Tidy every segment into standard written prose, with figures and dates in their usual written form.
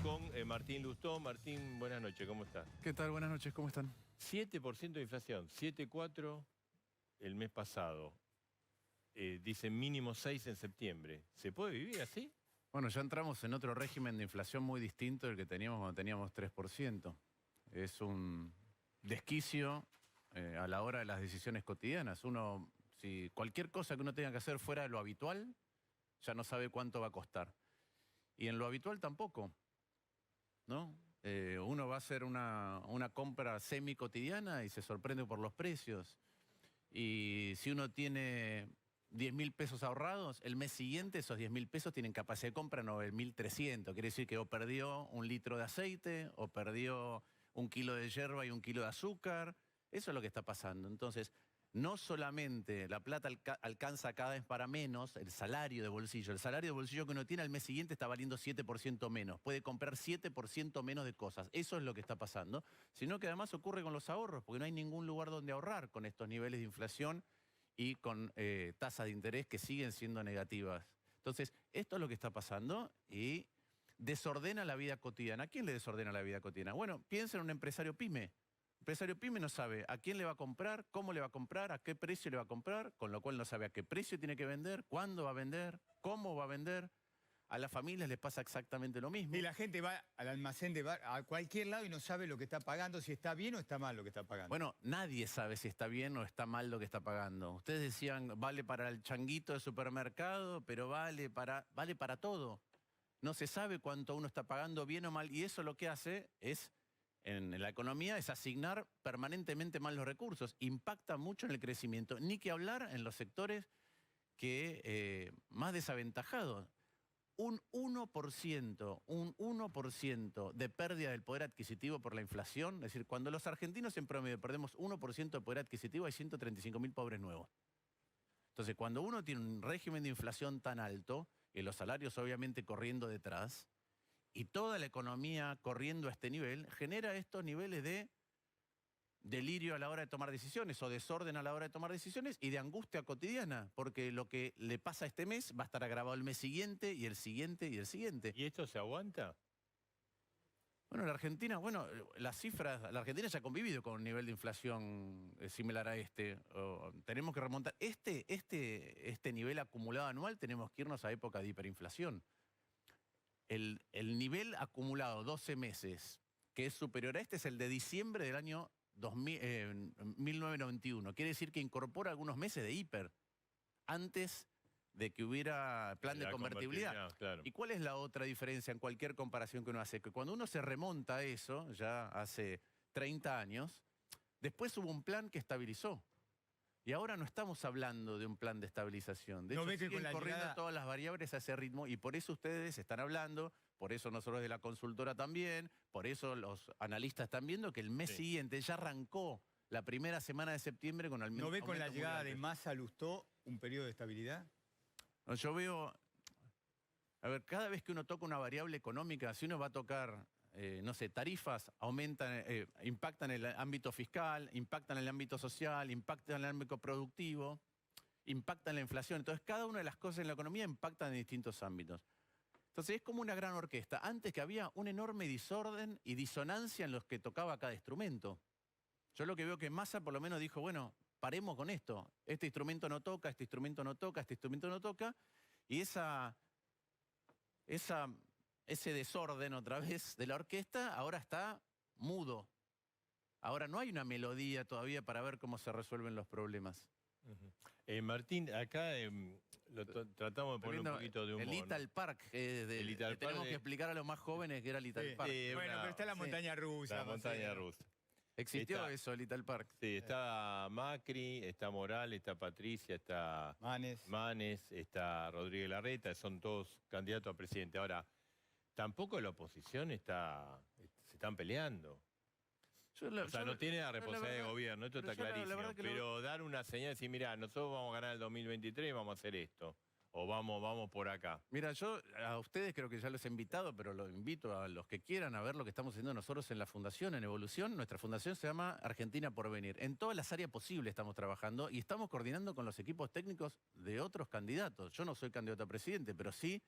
con Martín Lustó. Martín, buenas noches, ¿cómo estás? ¿Qué tal? Buenas noches, ¿cómo están? 7% de inflación, 7,4 el mes pasado. Dicen mínimo 6 en septiembre. ¿Se puede vivir así? Bueno, ya entramos en otro régimen de inflación muy distinto del que teníamos cuando teníamos 3%. Es un desquicio a la hora de las decisiones cotidianas. Si cualquier cosa que uno tenga que hacer fuera de lo habitual, ya no sabe cuánto va a costar. Y en lo habitual tampoco, ¿no? Uno va a hacer una compra semi-cotidiana y se sorprende por los precios. Y si uno tiene 10.000 pesos ahorrados, el mes siguiente esos 10.000 pesos tienen capacidad de compra 9.300. Quiere decir que o perdió 1 litro de aceite, o perdió 1 kilo de yerba y 1 kilo de azúcar. Eso es lo que está pasando. Entonces, no solamente la plata alcanza cada vez para menos, el salario de bolsillo. El salario de bolsillo que uno tiene al mes siguiente está valiendo 7% menos. Puede comprar 7% menos de cosas. Eso es lo que está pasando. Sino que además ocurre con los ahorros, porque no hay ningún lugar donde ahorrar con estos niveles de inflación y con tasas de interés que siguen siendo negativas. Entonces, esto es lo que está pasando y desordena la vida cotidiana. ¿A quién le desordena la vida cotidiana? Bueno, piensa en un empresario pyme. El empresario pyme no sabe a quién le va a comprar, cómo le va a comprar, a qué precio le va a comprar, con lo cual no sabe a qué precio tiene que vender, cuándo va a vender, cómo va a vender. A las familias les pasa exactamente lo mismo. Y la gente va al almacén a cualquier lado y no sabe lo que está pagando, si está bien o está mal lo que está pagando. Bueno, nadie sabe si está bien o está mal lo que está pagando. Ustedes decían, vale para el changuito de supermercado, pero vale para todo. No se sabe cuánto uno está pagando bien o mal, y eso lo que hace es, en la economía, es asignar permanentemente mal los recursos. Impacta mucho en el crecimiento, ni que hablar en los sectores más desaventajados. Un 1% de pérdida del poder adquisitivo por la inflación. Es decir, cuando los argentinos en promedio perdemos 1% de poder adquisitivo, hay 135.000 pobres nuevos. Entonces, cuando uno tiene un régimen de inflación tan alto, y los salarios obviamente corriendo detrás, y toda la economía corriendo a este nivel, genera estos niveles de delirio a la hora de tomar decisiones o desorden a la hora de tomar decisiones y de angustia cotidiana, porque lo que le pasa este mes va a estar agravado el mes siguiente y el siguiente y el siguiente. ¿Y esto se aguanta? Bueno, la Argentina, las cifras, la Argentina ya ha convivido con un nivel de inflación similar a este. Tenemos que remontar. Este nivel acumulado anual tenemos que irnos a época de hiperinflación. El nivel acumulado 12 meses, que es superior a este, es el de diciembre del año 1991. Quiere decir que incorpora algunos meses de hiper, antes de que hubiera plan de convertibilidad. Claro. ¿Y cuál es la otra diferencia en cualquier comparación que uno hace? Que cuando uno se remonta a eso, ya hace 30 años, después hubo un plan que estabilizó. Y ahora no estamos hablando de un plan de estabilización. De hecho, siguen corriendo todas las variables a ese ritmo, y por eso ustedes están hablando, por eso nosotros de la consultora también, por eso los analistas están viendo que el mes siguiente ya arrancó la primera semana de septiembre con al menos. ¿No ve con la llegada de Massa Lustó un periodo de estabilidad? No, yo veo, a ver, cada vez que uno toca una variable económica, si uno va a tocar, no sé, tarifas, impactan en el ámbito fiscal, impactan en el ámbito social, impactan en el ámbito productivo, impactan en la inflación. Entonces, cada una de las cosas en la economía impactan en distintos ámbitos. Entonces, es como una gran orquesta. Antes, que había un enorme desorden y disonancia en los que tocaba cada instrumento. Yo lo que veo que Massa por lo menos dijo, bueno, paremos con esto. Este instrumento no toca, este instrumento no toca, este instrumento no toca. Y ese desorden otra vez de la orquesta ahora está mudo. Ahora no hay una melodía todavía para ver cómo se resuelven los problemas. Martín, acá tratamos de poner un poquito de humor. El Little Park, tenemos que explicar a los más jóvenes que era Little Park. Bueno, pero está la montaña rusa. La montaña rusa. Existió eso, Little Park. Sí, está Macri, está Morales, está Patricia, está Manes, está Rodríguez Larreta, son todos candidatos a presidente. Ahora, tampoco la oposición se están peleando. No tiene la responsabilidad de gobierno, esto está clarísimo. Pero dar una señal y decir, mirá, nosotros vamos a ganar el 2023 y vamos a hacer esto. O vamos por acá. Mira, yo a ustedes creo que ya los he invitado, pero los invito a los que quieran a ver lo que estamos haciendo nosotros en la Fundación, en Evolución. Nuestra fundación se llama Argentina por Venir. En todas las áreas posibles estamos trabajando y estamos coordinando con los equipos técnicos de otros candidatos. Yo no soy candidato a presidente, pero sí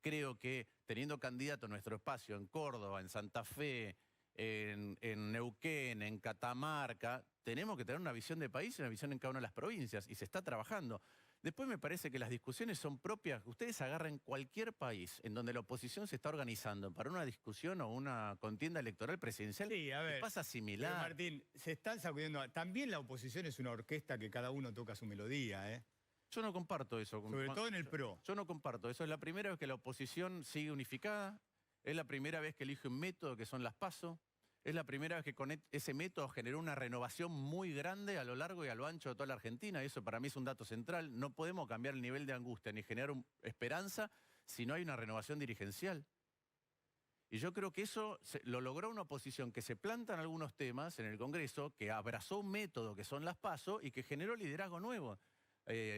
creo que teniendo candidato a nuestro espacio en Córdoba, en Santa Fe, en Neuquén, en Catamarca, tenemos que tener una visión de país y una visión en cada una de las provincias, y se está trabajando. Después me parece que las discusiones son propias. Ustedes agarran cualquier país en donde la oposición se está organizando para una discusión o una contienda electoral presidencial, Sí, a ver, pasa similar. pero Martín, se están sacudiendo. También la oposición es una orquesta que cada uno toca su melodía, ¿eh? Yo no comparto eso. Sobre todo en el PRO. Yo no comparto eso. Es la primera vez que la oposición sigue unificada. Es la primera vez que elige un método que son las PASO. Es la primera vez que con ese método generó una renovación muy grande a lo largo y a lo ancho de toda la Argentina. Y eso para mí es un dato central. No podemos cambiar el nivel de angustia ni generar esperanza si no hay una renovación dirigencial. Y yo creo que eso lo logró una oposición que se planta en algunos temas en el Congreso, que abrazó un método que son las PASO y que generó liderazgo nuevo.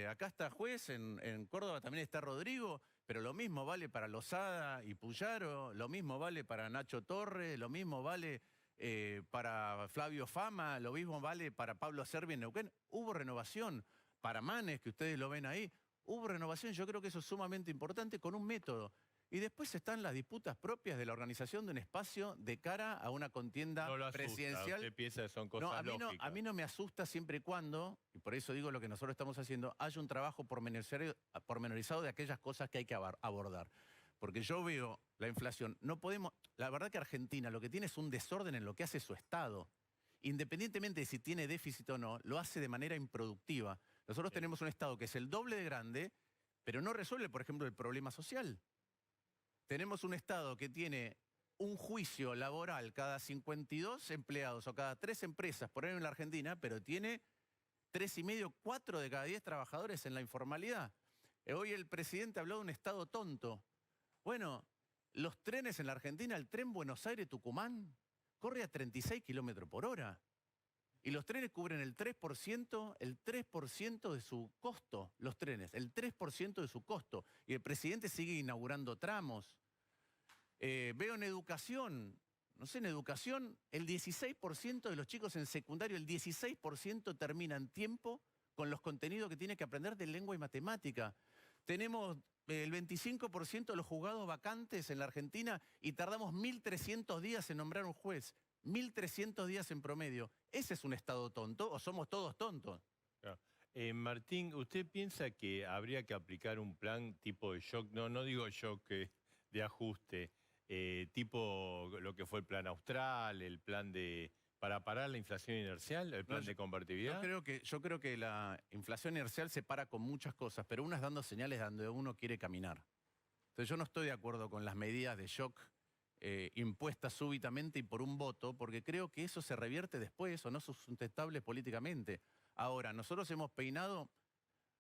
Acá está Juez, en Córdoba también está Rodrigo, pero lo mismo vale para Lozada y Puyaro, lo mismo vale para Nacho Torres, lo mismo vale para Flavio Fama, lo mismo vale para Pablo Cervi en Neuquén. Hubo renovación. Para Manes, que ustedes lo ven ahí, hubo renovación. Yo creo que eso es sumamente importante con un método. Y después están las disputas propias de la organización de un espacio de cara a una contienda presidencial. Usted piensa que son cosas lógicas. A mí no me asusta siempre y cuando, y por eso digo lo que nosotros estamos haciendo, haya un trabajo pormenorizado de aquellas cosas que hay que abordar. Porque yo veo la inflación. No podemos. La verdad que Argentina lo que tiene es un desorden en lo que hace su Estado. Independientemente de si tiene déficit o no, lo hace de manera improductiva. Nosotros tenemos un Estado que es el doble de grande, pero no resuelve, por ejemplo, el problema social. Tenemos un Estado que tiene un juicio laboral cada 52 empleados o cada 3 empresas por año en la Argentina, pero tiene 3,5, 4 de cada 10 trabajadores en la informalidad. Hoy el presidente habló de un Estado tonto. Bueno, los trenes en la Argentina, el tren Buenos Aires-Tucumán, corre a 36 kilómetros por hora. Y los trenes cubren el 3% de su costo, los trenes, el 3% de su costo. Y el presidente sigue inaugurando tramos. Veo en educación, no sé, en educación, el 16% de los chicos en secundario, el 16% termina en tiempo con los contenidos que tiene que aprender de lengua y matemática. Tenemos el 25% de los juzgados vacantes en la Argentina y tardamos 1.300 días en nombrar un juez. 1.300 días en promedio. ¿Ese es un Estado tonto o somos todos tontos? Claro. Martín, ¿usted piensa que habría que aplicar un plan tipo de shock? No digo shock de ajuste, tipo lo que fue el plan austral, el plan para parar la inflación inercial, el plan de convertibilidad. Yo creo que la inflación inercial se para con muchas cosas, pero una es dando señales donde uno quiere caminar. Entonces yo no estoy de acuerdo con las medidas de shock impuestas súbitamente y por un voto, porque creo que eso se revierte después o no es sustentable políticamente. Ahora, nosotros hemos peinado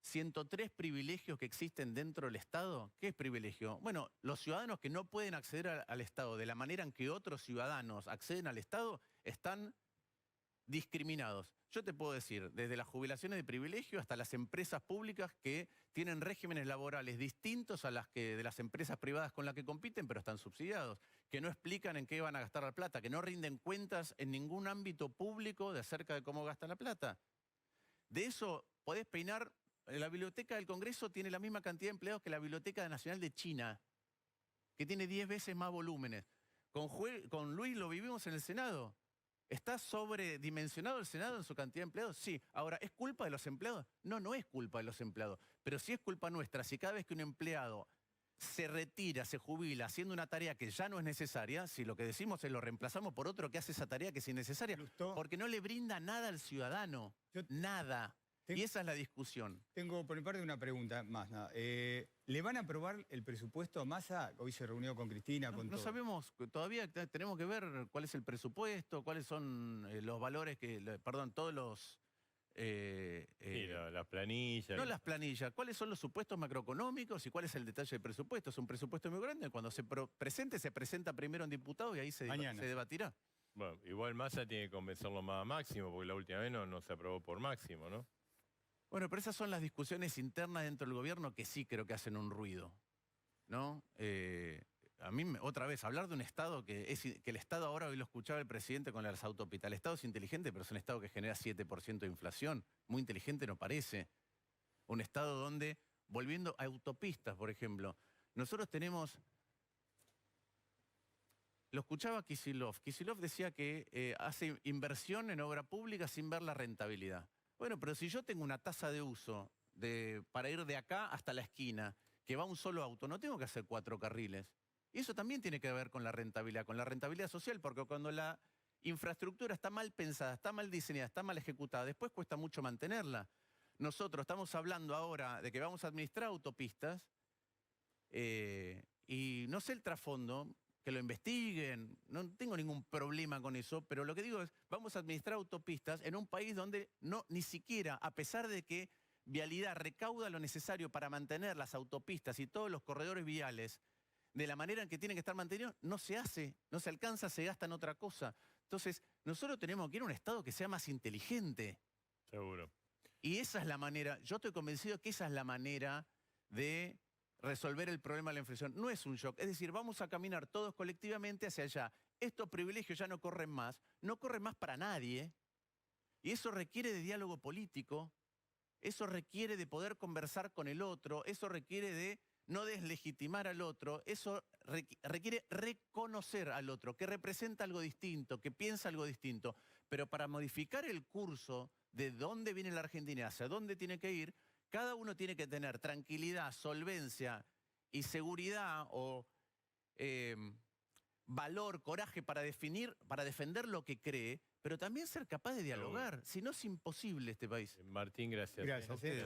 103 privilegios que existen dentro del Estado. ¿Qué es privilegio? Bueno, los ciudadanos que no pueden acceder al Estado de la manera en que otros ciudadanos acceden al Estado están discriminados. Yo te puedo decir, desde las jubilaciones de privilegio hasta las empresas públicas que tienen regímenes laborales distintos a las que de las empresas privadas con las que compiten, pero están subsidiados, que no explican en qué van a gastar la plata, que no rinden cuentas en ningún ámbito público acerca de cómo gastan la plata. De eso podés peinar. La Biblioteca del Congreso tiene la misma cantidad de empleados que la Biblioteca Nacional de China, que tiene 10 veces más volúmenes. Con Luis lo vivimos en el Senado. ¿Está sobredimensionado el Senado en su cantidad de empleados? Sí. Ahora, ¿es culpa de los empleados? No, no es culpa de los empleados. Pero sí es culpa nuestra. Si cada vez que un empleado se retira, se jubila, haciendo una tarea que ya no es necesaria, si lo que decimos es lo reemplazamos por otro que hace esa tarea que es innecesaria, porque no le brinda nada al ciudadano. Nada. Y esa es la discusión. Tengo por mi parte una pregunta más. ¿Le van a aprobar el presupuesto a Massa? Hoy se reunió con Cristina. No sabemos, todavía tenemos que ver cuál es el presupuesto, cuáles son los valores todos los... sí, las planillas. No las planillas, cuáles son los supuestos macroeconómicos y cuál es el detalle del presupuesto. Es un presupuesto muy grande, cuando se presenta primero en diputado y ahí se debatirá. Bueno, igual Massa tiene que convencerlo más a Máximo, porque la última vez no se aprobó por Máximo, ¿no? Bueno, pero esas son las discusiones internas dentro del gobierno que sí creo que hacen un ruido, ¿no? A mí, otra vez, hablar de un Estado que el Estado ahora, hoy lo escuchaba el presidente con las autopistas, el Estado es inteligente, pero es un Estado que genera 7% de inflación. Muy inteligente no parece. Un Estado donde, volviendo a autopistas, por ejemplo, nosotros tenemos... Lo escuchaba Kicillof. Kicillof decía que hace inversión en obra pública sin ver la rentabilidad. Bueno, pero si yo tengo una tasa de uso para ir de acá hasta la esquina, que va un solo auto, no tengo que hacer 4 carriles. Y eso también tiene que ver con la rentabilidad social, porque cuando la infraestructura está mal pensada, está mal diseñada, está mal ejecutada, después cuesta mucho mantenerla. Nosotros estamos hablando ahora de que vamos a administrar autopistas y no sé el trasfondo, que lo investiguen, no tengo ningún problema con eso, pero lo que digo es, vamos a administrar autopistas en un país donde ni siquiera, a pesar de que Vialidad recauda lo necesario para mantener las autopistas y todos los corredores viales de la manera en que tienen que estar mantenidos, no se hace, no se alcanza, se gasta en otra cosa. Entonces, nosotros tenemos que ir a un Estado que sea más inteligente. Seguro. Y esa es la manera, yo estoy convencido que esa es la manera de resolver el problema de la inflación. No es un shock, es decir, vamos a caminar todos colectivamente hacia allá. Estos privilegios ya no corren más para nadie. Y eso requiere de diálogo político, eso requiere de poder conversar con el otro, eso requiere de no deslegitimar al otro, eso requiere reconocer al otro, que representa algo distinto, que piensa algo distinto. Pero para modificar el curso de dónde viene la Argentina, hacia dónde tiene que ir, cada uno tiene que tener tranquilidad, solvencia y seguridad o valor, coraje para defender lo que cree, pero también ser capaz de dialogar. Si no, es imposible este país. Martín, gracias. Gracias.